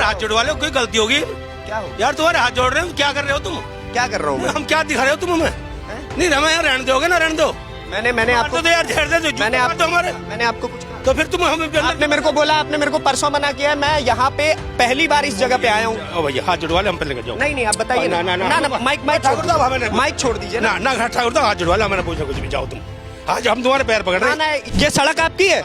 हाथ जोड़वा लो, कोई गलती होगी क्या हो यार? तुम्हारे हाथ जोड़ रहे हो, क्या कर रहे हो तुम? क्या कर रहा हूँ मैं? हम क्या दिखा रहे हो तुम हमें? नहीं हमें यार रहने दोगे ना? रहने दो। मैंने आपको तो यार झेड़ दे दो, मैंने आप तो हमारे, मैंने आपको कुछ कहा? तो फिर तुम हमें आपने मेरे को बोला, आपने मेरे को परसों मना किया है। मैं यहाँ पे पहली बार इस जगह पे आया हूँ। ओ भैया हाथ जुड़वा ले, हम पे लेकर जाओ। नहीं नहीं, आप बताइए ना, ना, ना, ना, माइक ठाकुर साहब हमें माइक छोड़ दीजिए ना, ना ठाकुर साहब हाथ जुड़वा ले, हमें पूछना कुछ भी, जाओ तुम। आज हम तुम्हारे पैर पकड़ रहे ना, ये सड़क आपकी है?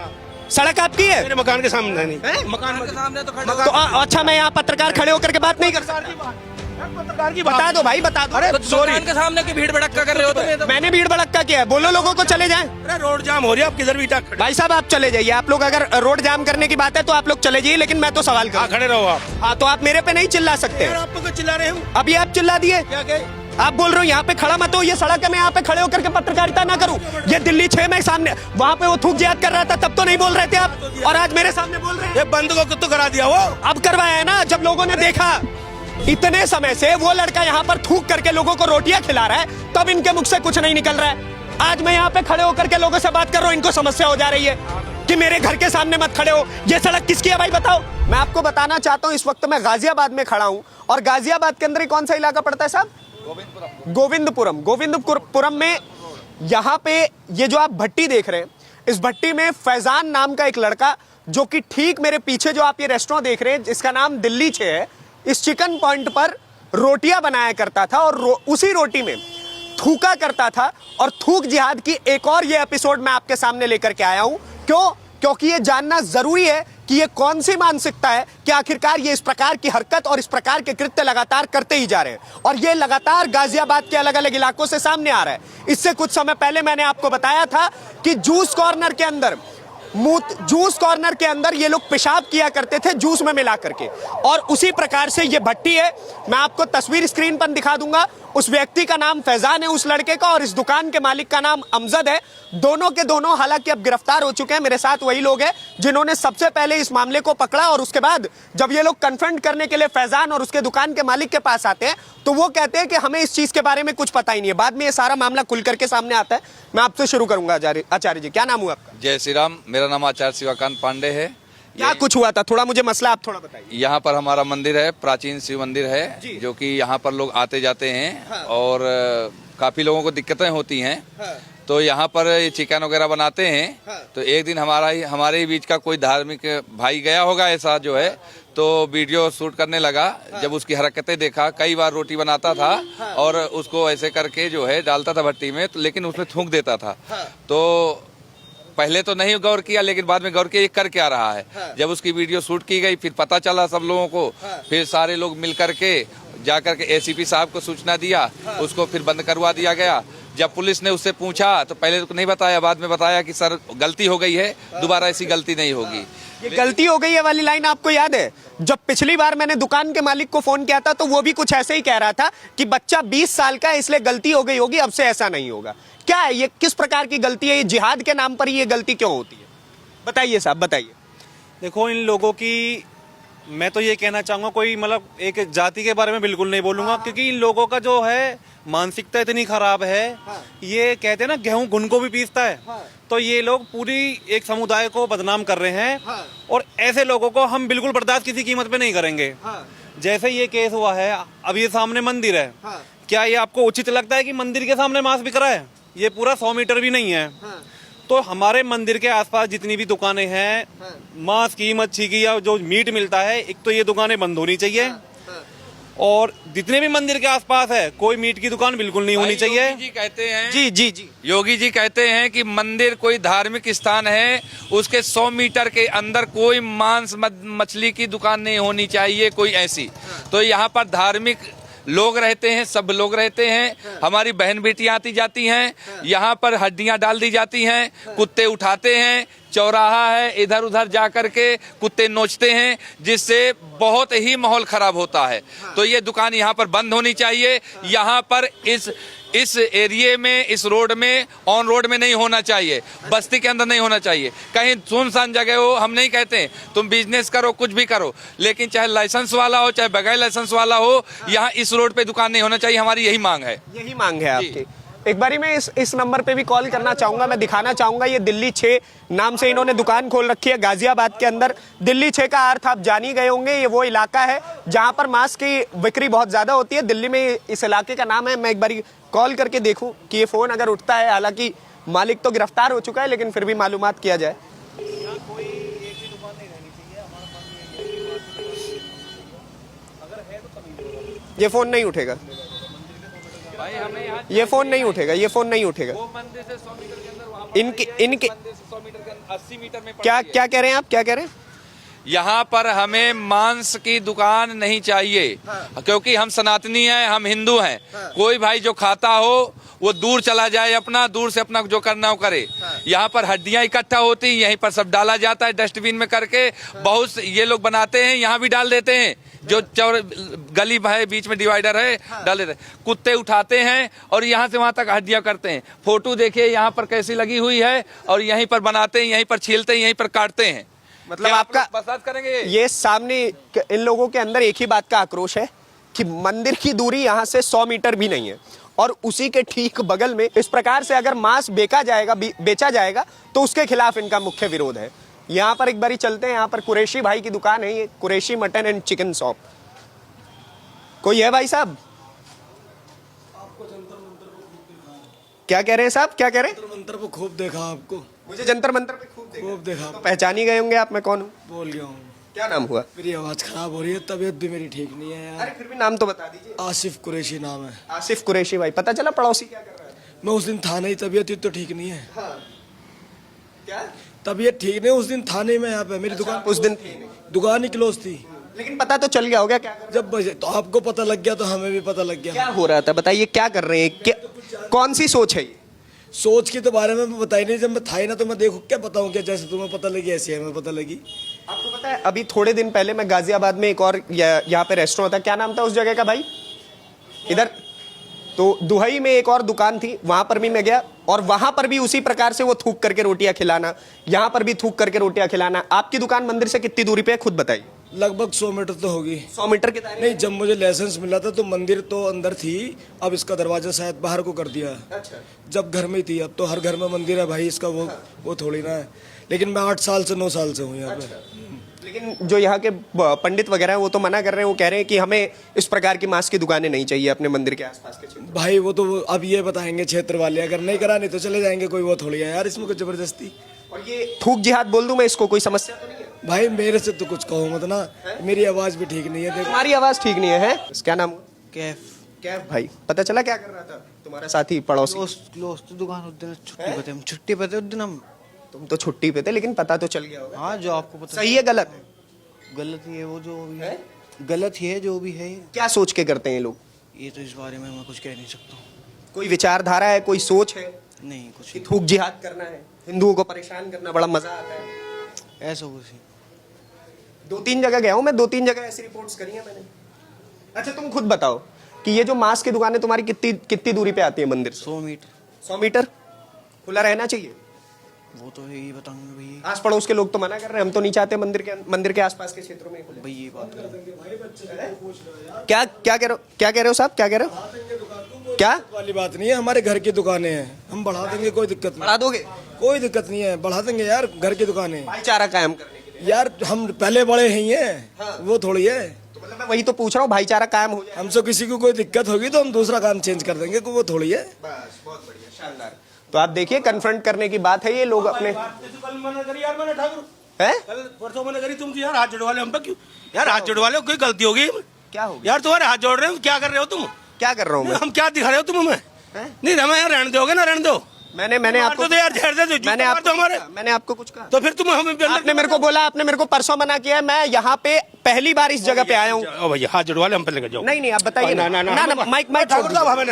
सड़क आपकी है? मेरे मकान के सामने नहीं, मकान के सामने तो तो अच्छा, मैं यहाँ पत्रकार खड़े होकर के बात नहीं कर सकता? पत्रकार की बता दो भाई, बता दो। अरे सॉरी, के सामने की भीड़ भड़क्का कर रहे हो तुम? मैंने भीड़ भड़क्का किया है? बोलो लोगों को चले जाएं। अरे रोड जाम हो रही है, आप किधर भी खड़े? भाई साहब आप चले जाइए। आप लोग अगर रोड जाम करने की बात है तो आप लोग चले जाइए, लेकिन मैं तो सवाल हाँ कर। खड़े रहो आप। हाँ तो आप मेरे पे नहीं चिल्ला सकते। यार आप तो चिल्ला रहे हो, अभी आप चिल्ला दिए। क्या कहे? आप बोल रहे हो यहाँ पे खड़ा मत हो, ये सड़क है, मैं यहाँ पे खड़े होकर के पत्रकारिता ना करूं। ये दिल्ली 6 में सामने, वहाँ पे वो थूक जिहाद कर रहा था, तब तो नहीं बोल रहे थे आप, और आज मेरे सामने बोल रहे हैं। ये बंद को तो करा दिया वो। अब करवाया है ना, जब लोगों ने देखा इतने समय से वो लड़का यहाँ पर थूक करके लोगों को रोटियां खिला रहा है, तब इनके मुख से कुछ नहीं निकल रहा है। आज मैं यहाँ पे खड़े होकर के लोगों से बात कर रहा हूँ, इनको समस्या हो जा रही है कि मेरे घर के सामने मत खड़े हो। ये सड़क किसकी है भाई बताओ? मैं आपको बताना चाहता हूँ, इस वक्त मैं गाजियाबाद में खड़ा हूँ, और गाजियाबाद के अंदर कौन सा इलाका पड़ता है साहब? गोविंदपुरम में यहाँ पे ये जो आप भट्टी देख रहे हैं, इस भट्टी में फैजान नाम का एक लड़का, जो कि ठीक मेरे पीछे जो आप ये रेस्टोरेंट देख रहे हैं, जिसका नाम दिल्ली 6 है, इस चिकन पॉइंट पर रोटियां बनाया करता था और उसी रोटी में थूका करता था। और थूक जिहाद की एक और ये एपिसोड मैं आपके सामने लेकर के आया हूं। क्यों? क्योंकि ये जानना जरूरी है कि ये कौन सी मानसिकता है कि आखिरकार ये इस प्रकार की हरकत और इस प्रकार के कृत्य लगातार करते ही जा रहे हैं, और ये लगातार गाजियाबाद के अलग अलग इलाकों से सामने आ रहा है। इससे कुछ समय पहले मैंने आपको बताया था कि जूस कॉर्नर के अंदर ये लोग पेशाब किया करते थे जूस में मिला करके, और उसी प्रकार से ये भट्टी है। मैं आपको तस्वीर स्क्रीन पर दिखा दूंगा। उस व्यक्ति का नाम फैजान है, उस लड़के का, और इस दुकान के मालिक का नाम अमजद है। दोनों के दोनों हालांकि अब गिरफ्तार हो चुके हैं। मेरे साथ वही लोग हैं जिन्होंने सबसे पहले इस मामले को पकड़ा, और उसके बाद जब ये लोग कन्फ्रंट करने के लिए फैजान और उसके दुकान के मालिक के पास आते हैं, तो वो कहते हैं कि हमें इस चीज के बारे में कुछ पता ही नहीं है। बाद में ये सारा मामला खुल करके सामने आता है। मैं आपसे शुरू करूंगा आचार्य जी, क्या नाम हुआ आपका? जय श्री राम, मेरा नाम आचार्य शिवाकांत पांडे है। क्या कुछ हुआ था? थोड़ा मुझे मसला आप थोड़ा बताइए। यहाँ पर हमारा मंदिर है, प्राचीन शिव मंदिर है, जो कि यहाँ पर लोग आते जाते हैं। हाँ। और काफी लोगों को दिक्कतें होती हैं। हाँ। तो यहाँ पर ये चिकन वगैरह बनाते हैं। हाँ। तो एक दिन हमारे ही बीच का कोई धार्मिक भाई गया होगा ऐसा जो है, तो वीडियो शूट करने लगा। जब उसकी हरकतें देखा, कई बार रोटी बनाता था और उसको ऐसे करके जो है डालता था भट्टी में, लेकिन उसमें थूक देता था। तो पहले तो नहीं गौर किया, लेकिन बाद में गौर किया ये कर क्या रहा है। जब उसकी वीडियो शूट की गई, फिर पता चला सब लोगों को। फिर सारे लोग मिल करके जाकर के एसीपी साहब को सूचना दिया, उसको फिर बंद करवा दिया गया। जब पुलिस ने उससे पूछा तो पहले तो नहीं बताया, बाद में बताया कि सर गलती हो गई है, दोबारा ऐसी गलती नहीं होगी। ये गलती हो गई है वाली लाइन आपको याद है? जब पिछली बार मैंने दुकान के मालिक को फोन किया था, तो वो भी कुछ ऐसे ही कह रहा था कि बच्चा 20 साल का है, इसलिए गलती हो गई होगी, अब से ऐसा नहीं होगा। क्या है ये? किस प्रकार की गलती है? ये जिहाद के नाम पर ये गलती क्यों होती है? बताइए साहब, बताइए। देखो, इन लोगों की मैं तो ये कहना चाहूंगा, कोई मतलब एक जाति के बारे में बिल्कुल नहीं बोलूंगा, क्योंकि इन लोगों का जो है मानसिकता इतनी खराब है। ये कहते हैं ना, गेहूं घुन को भी पीसता है। तो ये लोग पूरी एक समुदाय को बदनाम कर रहे हैं, और ऐसे लोगों को हम बिल्कुल बर्दाश्त किसी कीमत पे नहीं करेंगे। जैसे ये केस हुआ है, अब ये सामने मंदिर है, क्या ये आपको उचित लगता है कि मंदिर के सामने मांस बिक रहा है? ये पूरा 100 मीटर भी नहीं है। तो हमारे मंदिर के आसपास जितनी भी दुकानें हैं, मांस की, मच्छी की, या जो मीट मिलता है, एक तो ये दुकानें बंद होनी चाहिए। और जितने भी मंदिर के आसपास है, कोई मीट की दुकान बिल्कुल नहीं होनी चाहिए। योगी जी कहते हैं, जी योगी जी कहते हैं कि मंदिर कोई धार्मिक स्थान है, उसके 100 मीटर के अंदर कोई मांस मछली की दुकान नहीं होनी चाहिए, कोई ऐसी। तो यहाँ पर धार्मिक लोग रहते हैं, सब लोग रहते हैं, हमारी बहन बेटियां आती जाती हैं, यहाँ पर हड्डियां डाल दी जाती हैं, कुत्ते उठाते हैं, चौराहा है, इधर उधर जा करके कुत्ते नोचते हैं, जिससे बहुत ही माहौल खराब होता है। तो ये दुकान यहाँ पर बंद होनी चाहिए। यहाँ पर इस एरिया में, इस रोड में, ऑन रोड में नहीं होना चाहिए, बस्ती के अंदर नहीं होना चाहिए। कहीं सुनसान जगह हो, हम नहीं कहते तुम बिजनेस करो, कुछ भी करो, लेकिन चाहे लाइसेंस वाला हो चाहे बगैर लाइसेंस वाला हो, यहाँ इस रोड पे दुकान नहीं होना चाहिए। हमारी यही मांग है। यही मांग है आपकी। एक बारी मैं इस नंबर पे भी कॉल करना चाहूंगा, मैं दिखाना चाहूंगा। ये दिल्ली 6 नाम से इन्होंने दुकान खोल रखी है गाजियाबाद के अंदर। दिल्ली 6 का अर्थ आप जान ही गए होंगे, ये वो इलाका है जहां पर मांस की बिक्री बहुत ज्यादा होती है। दिल्ली में इस इलाके का नाम है। मैं एक बारी कॉल करके देखूं कि ये फोन अगर उठता है, हालांकि मालिक तो गिरफ्तार हो चुका है, लेकिन फिर भी मालूमात किया जाए। ये फोन नहीं उठेगा, भाई हमें यहाँ ये फोन नहीं उठेगा, ये फोन नहीं उठेगा। वो मंदिर से 100 मीटर के अंदर वहाँ पर इनके मंदिर से 100 मीटर के अंदर 80 मीटर में क्या क्या कह रहे हैं आप, क्या कह रहे हैं? यहाँ पर हमें मांस की दुकान नहीं चाहिए, क्योंकि हम सनातनी हैं, हम हिंदू हैं। कोई भाई जो खाता हो वो दूर चला जाए, अपना दूर से अपना जो करना हो करे। यहाँ पर हड्डियां इकट्ठा होती, यहीं पर सब डाला जाता है डस्टबिन में करके। बहुत ये लोग बनाते हैं, यहाँ भी डाल देते हैं। जो गली है, बीच में डिवाइडर है, डाल देते हैं। कुत्ते उठाते हैं और यहाँ से वहां तक हड्डियां करते हैं। फोटो देखिए यहाँ पर कैसी लगी हुई है, और यहीं पर बनाते हैं, यहीं पर छीलते हैं, यहीं पर काटते हैं। मतलब आपका बर्दाश्त करेंगे? ये सामने इन लोगों के अंदर एक ही बात का आक्रोश है कि मंदिर की दूरी यहाँ से 100 मीटर भी नहीं है, और उसी के ठीक बगल में इस प्रकार से अगर मांस बेचा जाएगा तो उसके खिलाफ इनका मुख्य विरोध है। यहाँ पर एक बारी चलते हैं। यहाँ पर कुरैशी भाई की दुकान है, ये Qureshi mutton and chicken shop. कोई है भाई साहब? क्या कह रहे हैं साहब, क्या कह रहे हैं? जंतर मंतर पे खूब देखा आपको। मुझे जंतर मंतर पे खूब खूब देखा। तो पहचान ही गए होंगे आप मैं कौन हूँ? बोल गया हूँ। क्या नाम हुआ? मेरी आवाज खराब हो रही है, तबीयत भी मेरी ठीक नहीं है अरे यार। फिर भी नाम तो बता दीजिए। आसिफ कुरैशी नाम है। आसिफ कुरैशी भाई, पता चला पड़ोसी क्या कर रहा है? मैं उस दिन थाने ही, तबीयत तो ठीक नहीं है। हाँ। क्या? तबीयत ठीक नहीं, उस दिन थाने में यहाँ पे मेरी दुकान, उस दिन थी, दुकान ही क्लोज थी। लेकिन पता तो चल गया होगा क्या कर रहे जब बजे तो आपको पता लग गया तो हमें भी पता लग हैं? क्या गया। हो रहा था बताइए, क्या कर रहे हैं? क्या कौन सी सोच है ये? सोच के तो बारे में बताई नहीं, जब मैं था ही ना तो मैं देखो क्या बताऊँ, क्या जैसे तुम्हें पता लगी ऐसे हमें पता लगी। आपको पता है अभी थोड़े दिन पहले मैं गाजियाबाद में एक और यहाँ पे रेस्टोरेंट था, क्या नाम था उस जगह का भाई? इधर तो दुहई में एक और दुकान थी, वहां पर भी मैं गया, और वहां पर भी उसी प्रकार से वो थूक करके रोटियां खिलाना, यहाँ पर भी थूक करके रोटियां खिलाना। आपकी दुकान मंदिर से कितनी दूरी पे है खुद बताइए? लगभग 100 मीटर तो होगी। 100 मीटर के दायरे नहीं, जब मुझे लाइसेंस मिला था तो मंदिर तो अंदर थी, अब इसका दरवाजा शायद बाहर को कर दिया। अच्छा। जब घर में ही थी, अब तो हर घर में मंदिर है भाई इसका, वो थोड़ी ना है। लेकिन मैं 8 साल से 9 साल से हूँ यहाँ पे। लेकिन जो यहाँ के पंडित वगैरह हैं वो तो मना कर रहे हैं, वो कह रहे हैं कि हमें इस प्रकार की मांस की दुकानें नहीं चाहिए अपने मंदिर के आसपास के क्षेत्र। भाई वो तो अब ये बताएंगे क्षेत्र वाले, अगर नहीं करानी तो चले जाएंगे, कोई वो थोड़ी है यार इसमें कुछ जबरदस्ती। और ये थूक जिहाद बोल दूं मैं इसको, कोई समस्या तो नहीं है? भाई मेरे से तो कुछ कहो मत ना, मेरी आवाज भी ठीक नहीं है। देखो तुम्हारी आवाज ठीक नहीं है? क्या नाम? कैफ कैफ भाई, पता चला क्या कर रहा था तुम्हारा साथी पड़ोसी? क्लोज दुकान उस दिन छुट्टी पे थे हम, छुट्टी पे थे उस दिन हम। तुम तो छुट्टी पे थे, लेकिन पता तो चल गया होगा। हाँ जो आपको पता सही है गलत है? गलत ही है वो, जो भी है गलत ही है जो भी है। क्या सोच के करते हैं ये लोग? ये तो इस बारे में मैं कुछ कह नहीं सकता हूँ। कोई विचारधारा है, कोई सोच है नहीं कुछ कि थूक जिहाद करना है, हिंदुओं को परेशान करना बड़ा मजा आता है? ऐसा कुछ नहीं। 2-3 जगह गया हूं मैं, 2-3 जगह ऐसी रिपोर्ट्स करी है मैंने। अच्छा तुम खुद बताओ कि ये जो मांस की दुकान है तुम्हारी कितनी दूरी पे आती है मंदिर से? 100 मीटर। 100 मीटर खुला रहना चाहिए। वो तो यही बताऊंगा भैया। आस पड़ोस के लोग तो मना कर रहे हैं, हम तो नहीं चाहते मंदिर के आसपास के क्षेत्रों में खुले। भाई ये बात करें। क्या क्या कह रहे हो साहब, क्या कह रहे हो? क्या वाली बात नहीं है, हमारे घर की दुकानें हैं, हम बढ़ा देंगे, कोई दिक्कत नहीं। बढ़ा दोगे? कोई दिक्कत नहीं है, बढ़ा देंगे यार, घर की दुकानें। भाईचारा कायम करने के लिए यार हम पहले बड़े ही हैं, वो थोड़ी है। तो मतलब मैं वही तो पूछ रहा हूँ, भाईचारा कायम हो जाए। हमसे किसी को कोई दिक्कत होगी तो हम दूसरा काम चेंज कर देंगे, वो थोड़ी है। बस बहुत बढ़िया, शानदार। तो आप देखिए कन्फ्रंट करने की बात है, ये लोग अपने कल मना करी यार मैंने ठाकुर, हैं? कल परसों मैंने करी, तुम यार हाथ जोड़वा ले हम पे क्यों? यार हाथ जोड़वा ले, कोई गलती होगी? क्या हो गया? यार तुम्हारे हाथ जोड़ रहे हो, क्या कर रहे हो तुम? क्या कर रहा हूँ मैं? हम क्या दिखा रहे हो तुम हमें? नहीं हमें यार रहने दोगे ना? रहने दो। मैंने आपको तो यार झेड़ दे दो, मैंने आपको कुछ कहा? तो फिर तुम हमें आपने मेरे को बोला, आपने मेरे को परसों मना किया है, मैं यहाँ पे पहली बार इस जगह पे आया हूँ। ओ भैया हाथ जोड़वा ले, हम पे लेकर जाओ। नहीं आप बताइए ना।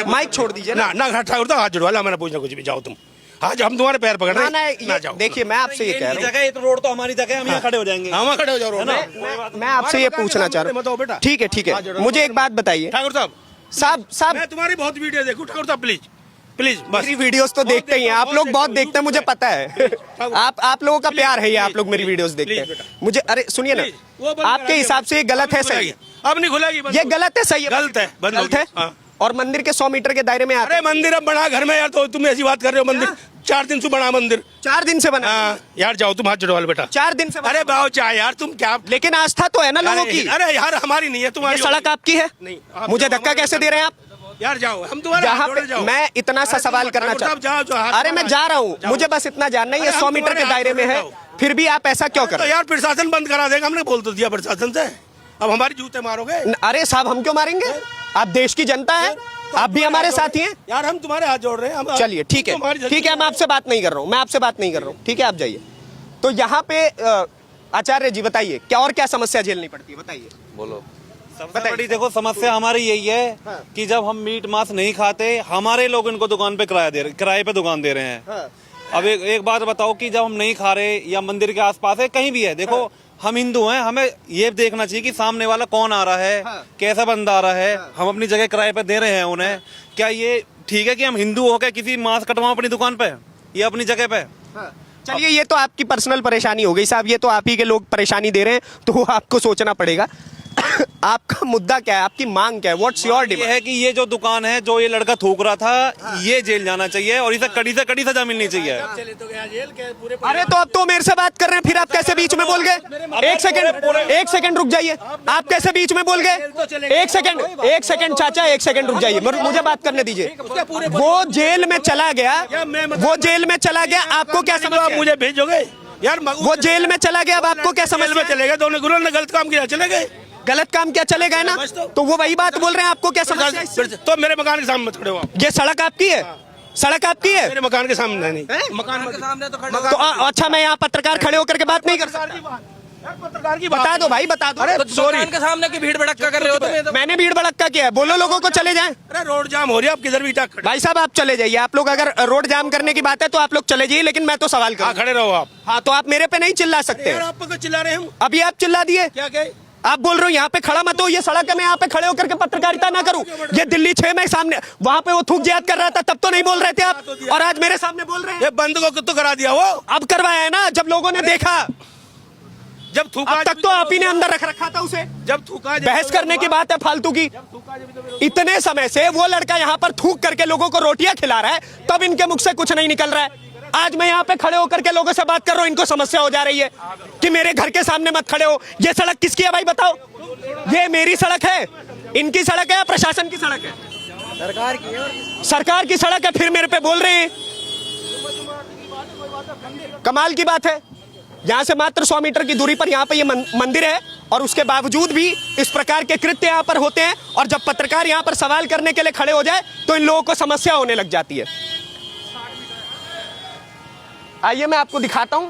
माइक छोड़ दीजिए ना ठाकुर साहब हाथ जोड़वा ले, हमें पूछना कुछ भी, जाओ तुम। आज हम तुम्हारे पैर पकड़ रहे हैं, ना जाओ। देखिए मैं आपसे ये कह रहा हूँ, ये तो रोड तो हमारी जगह, हम यहाँ खड़े हो जाएंगे। हम खड़े हो जाओ रोड में। मैं आपसे ये पूछना चाह रहा हूँ। ठीक है, मुझे एक बात बताइए ठाकुर साहब। मैं तुम्हारी बहुत वीडियो देखूं ठाकुर साहब, प्लीज बस। मेरी वीडियोस तो देखते ही हैं आप लोग, बहुत देखते हैं, मुझे पता है। आप लोगों का प्यार है ये, आप लोग मेरी वीडियोस देखते हैं। मुझे अरे सुनिए ना, आपके हिसाब से ये गलत है सही? अब नहीं खुलेगी, ये गलत है सही है? गलत है, गलत है। और मंदिर के 100 मीटर के दायरे में आते अरे मंदिर अब बना घर में यार, तो तुम ऐसी बात कर रहे हो। मंदिर 4 दिन से बना मंदिर। 4 दिन से बना। हाँ यार जाओ तुम हाथ जोड़ो बेटा। 4 दिन से बना। अरे बाओ चाहे यार तुम क्या। लेकिन आस्था तो है ना लोगों की। अरे यार हमारी नहीं है, ये तुम्हारी सड़क आपकी है? नहीं। आप मुझे जाओ, धक्का हमारे कैसे दे रहे हैं आप? यार जाओ, हम तुम्हारे यहाँ हाथ जोड़े पे जाओ। मैं इतना सा अरे सवाल तुम करना ठाकुर साहब चाहता जाओ, हाथ अरे मैं जोड़ो। जा रहा हूँ, जाओ। मुझे बस इतना जानना है, ये अरे 100 हम मीटर के तुम्हारे दायरे में हाथ है, जोड़े फिर भी आप ऐसा क्यों कर तो रहे यार प्रशासन बंद करा देगा, हमने बोल तो दिया प्रशासन से। अब हमारी जूते मारोगे? हैं? अरे साहब हम क्यों मारेंगे? आप देश की जनता है, आप भी हमारे साथी हैं। यार हम तुम्हारे हाथ जोड़ रहे हैं। चलिए ठीक है, ठीक है, मैं आपसे बात नहीं कर रहा हूँ, मैं आपसे बात नहीं कर रहा हूँ, ठीक है आप जाइए। तो यहाँ पे आचार्य जी बताइए क्या और क्या समस्या झेलनी पड़ती है, बताइए। बोलो। सबसे बड़ी देखो समस्या हमारी यही है कि जब हम मीट मांस नहीं खाते, हमारे लोग इनको दुकान पे किराए पे दुकान दे रहे हैं। अब एक बात बताओ कि जब हम नहीं खा रहे या मंदिर के आसपास है, कहीं भी है, देखो हम हिंदू हैं, हमें ये देखना चाहिए कि सामने वाला कौन आ रहा है, कैसा बंदा आ रहा है। हम अपनी जगह किराए पे दे रहे हैं उन्हें, क्या ये ठीक है कि हम हिंदू होकर किसी मांस कटवाओ अपनी दुकान पे या अपनी जगह पे? चलिए ये तो आपकी पर्सनल परेशानी हो गई साहब, ये तो आप ही के लोग परेशानी दे रहे हैं, तो वो आपको सोचना पड़ेगा। आपका मुद्दा क्या है, आपकी मांग क्या है, व्हाट्स योर ये डिमांड? है कि ये जो दुकान है, जो ये लड़का थूक रहा था, ये जेल जाना चाहिए और इसे कड़ी से कड़ी सजा मिलनी चाहिए। अरे तो अब तो मेरे से बात कर रहे हैं, फिर आप कैसे बीच में बोल गए? एक सेकंड रुक जाइए, आप कैसे बीच में बोल गए? एक सेकंड चाचा, एक सेकंड रुक जाइए, मुझे बात करने दीजिए। वो जेल में चला गया, वो जेल में चला गया, आपको क्या समझ? आप मुझे भेजोगे यार? वो जेल में चला गया, अब आपको क्या समझ में? चले गए, दोनों गुरु ने गलत काम किया, चले गए। गलत काम क्या चले गए ना, तो वो वही बात बोल रहे हैं, आपको क्या समझ? तो मेरे मकान के सामने मत खड़े हो आप। ये सड़क आपकी है, सड़क आपकी है। मेरे मकान के सामने नहीं, मकान के सामने तो अच्छा मैं यहाँ पत्रकार खड़े होकर के बात नहीं कर सकता? पत्रकार की बता दो भाई, बता दो। अरे सॉरी, के सामने की भीड़ भड़क्का कर रहे हो तुम। मैंने भीड़ भड़क्का किया है, बोलो लोगों को चले जाएं। अरे रोड जाम हो रही है, आप किधर भी खड़े। भाई साहब आप चले जाइए, आप लोग अगर रोड जाम करने की बात है तो आप लोग चले जाइए, लेकिन मैं तो सवाल हाँ करूं। खड़े रहो आप। हाँ तो आप मेरे पे नहीं चिल्ला सकते। यार आप चिल्ला रहे हम, अभी आप चिल्ला दिए, क्या कहे? आप बोल रहे हो यहाँ पे खड़ा मत हो, ये सड़क है, मैं यहाँ पे खड़े होकर के पत्रकारिता ना करूं। ये दिल्ली 6 में सामने वहां पे वो थूक जिहाद कर रहा था, तब तो नहीं बोल रहे थे आप, और आज मेरे सामने बोल रहे हैं। ये बंद को तो करा दिया वो, अब करवाया है ना, जब लोगों ने देखा। जब थूका अब तक तो आप ही ने अंदर रख रखा था उसे। जब थूका बहस करने की बात है फालतू की। इतने समय से वो लड़का यहाँ पर थूक करके लोगों को रोटियां खिला रहा है, तब इनके मुख से कुछ नहीं निकल रहा है। आज मैं यहाँ पे खड़े होकर के लोगों से बात कर रहा हूँ, इनको समस्या हो जा रही है कि मेरे घर के सामने मत खड़े हो। ये सड़क किसकी है भाई बताओ? ये मेरी सड़क है, इनकी सड़क है या प्रशासन की सड़क है? सरकार की है। सरकार की सड़क है, फिर मेरे पे बोल रहे हैं। कमाल की बात है, यहाँ से मात्र 100 मीटर की दूरी पर यहाँ पे ये मंदिर है, और उसके बावजूद भी इस प्रकार के कृत्य यहाँ पर होते हैं। और जब पत्रकार यहाँ पर सवाल करने के लिए खड़े हो जाए तो इन लोगों को समस्या होने लग जाती है। आइए मैं आपको दिखाता हूं,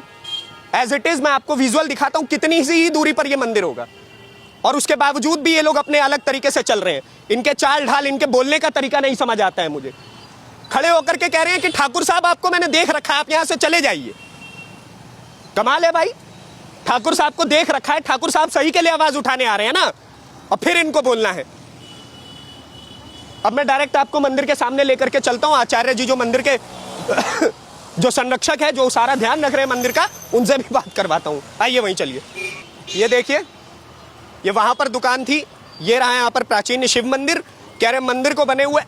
एज इट इज मैं आपको विजुअल दिखाता हूं कितनी सी ही दूरी पर यह मंदिर होगा, और उसके बावजूद भी ये लोग अपने अलग तरीके से चल रहे हैं। इनके चाल ढाल, इनके बोलने का तरीका नहीं समझ आता है मुझे। खड़े होकर के कह रहे हैं कि ठाकुर साहब आपको मैंने देख रखा है, आप यहां से चले जाइए। कमाल है भाई, ठाकुर साहब को देख रखा है, ठाकुर साहब सही के लिए आवाज उठाने आ रहे हैं ना, और फिर इनको बोलना है। अब मैं डायरेक्ट आपको मंदिर के सामने लेकर के चलता हूं। आचार्य जी जो मंदिर के जो संरक्षक है, जो सारा ध्यान रख रहे हैं मंदिर का, उनसे भी बात करवाता हूं। आइए वहीं चलिए। ये देखिए, ये वहां पर दुकान थी, ये रहा यहाँ पर प्राचीन शिव मंदिर। कह रहे मंदिर को बने हुए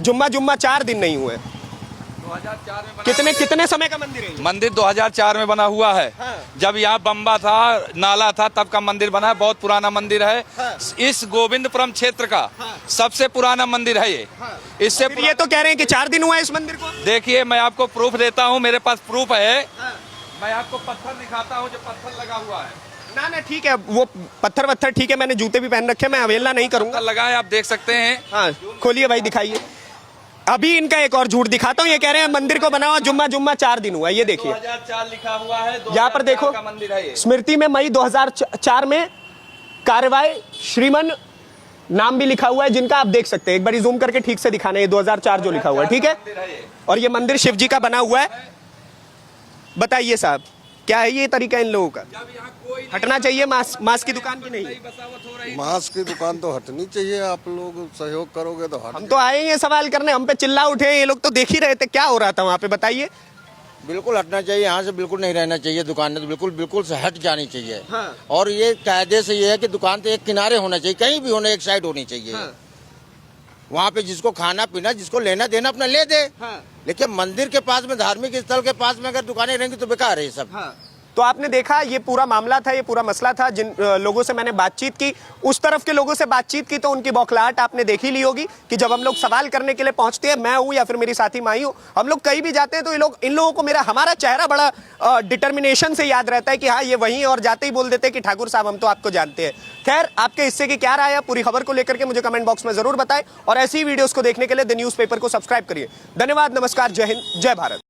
जुम्मा 4 दिन नहीं हुए। 2004 में कितने समय का मंदिर है? मंदिर 2004 में बना हुआ है। हाँ। जब यहाँ बम्बा था, नाला था, तब का मंदिर बना है। बहुत पुराना मंदिर है। हाँ। इस गोविंदपुरम क्षेत्र का सबसे पुराना मंदिर है ये। इससे फिर ये तो कह रहे हैं कि 4 दिन हुआ है इस मंदिर को। देखिए, मैं आपको प्रूफ देता हूँ, मेरे पास प्रूफ है। मैं आपको पत्थर दिखाता हूँ, जो पत्थर लगा हुआ है। ना ठीक है, वो पत्थर ठीक है, मैंने जूते भी पहन रखे, मैं अवेलना नहीं करूंगा। पत्थर लगा है, आप देख सकते हैं। हाँ खोलिए भाई, दिखाइए। अभी इनका एक और झूठ दिखाता हूँ। ये कह रहे हैं मंदिर को बना हुआ जुम्मा 4 दिन हुआ है। ये देखिए 2004 लिखा हुआ है, यहाँ पर देखो, का मंदिर है ये। स्मृति में मई 2004 में कार्रवाई श्रीमन नाम भी लिखा हुआ है, जिनका आप देख सकते हैं। एक बार जूम करके ठीक से दिखाना है, 2004 जो लिखा हुआ है, ठीक है। और ये मंदिर शिव जी का बना हुआ है। बताइए साहब, क्या है ये तरीका इन लोगों का? हटना चाहिए मांस की दुकान की नहीं? मांस की दुकान तो हटनी चाहिए। आप लोग सहयोग करोगे तो हट। हम तो आए हैं सवाल करने, हम पे चिल्ला उठे। ये लोग तो देख ही रहे थे क्या हो रहा था वहाँ पे, बताइए। बिल्कुल हटना चाहिए, यहाँ से बिल्कुल नहीं रहना चाहिए। दुकान तो बिल्कुल से हट जानी चाहिए। हाँ। और ये कायदे से ये है कि दुकान तो एक किनारे होना चाहिए, कहीं भी होना, एक साइड होनी चाहिए। हाँ। वहाँ पे जिसको खाना पीना, जिसको लेना देना अपना ले दे। लेकिन मंदिर के पास में, धार्मिक स्थल के पास में अगर दुकानें रहेंगी तो बेकार है ये सब। तो आपने देखा ये पूरा मामला था, ये पूरा मसला था। जिन लोगों से मैंने बातचीत की, उस तरफ के लोगों से बातचीत की, तो उनकी बौखलाहट आपने देख ही ली होगी कि जब हम लोग सवाल करने के लिए पहुंचते हैं, मैं हूं या फिर मेरी साथी माई हो, हम लोग कहीं भी जाते हैं तो इन लोगों को हमारा चेहरा बड़ा डिटर्मिनेशन से याद रहता है कि हाँ ये वही है, और जाते ही बोल देते हैं कि ठाकुर साहब हम तो आपको जानते हैं। खैर, आपके हिस्से की क्या राय है पूरी खबर को लेकर के मुझे कमेंट बॉक्स में जरूर बताएं, और ऐसी वीडियोस को देखने के लिए द न्यूज़पेपर को सब्सक्राइब करिए। धन्यवाद, नमस्कार, जय हिंद, जय भारत।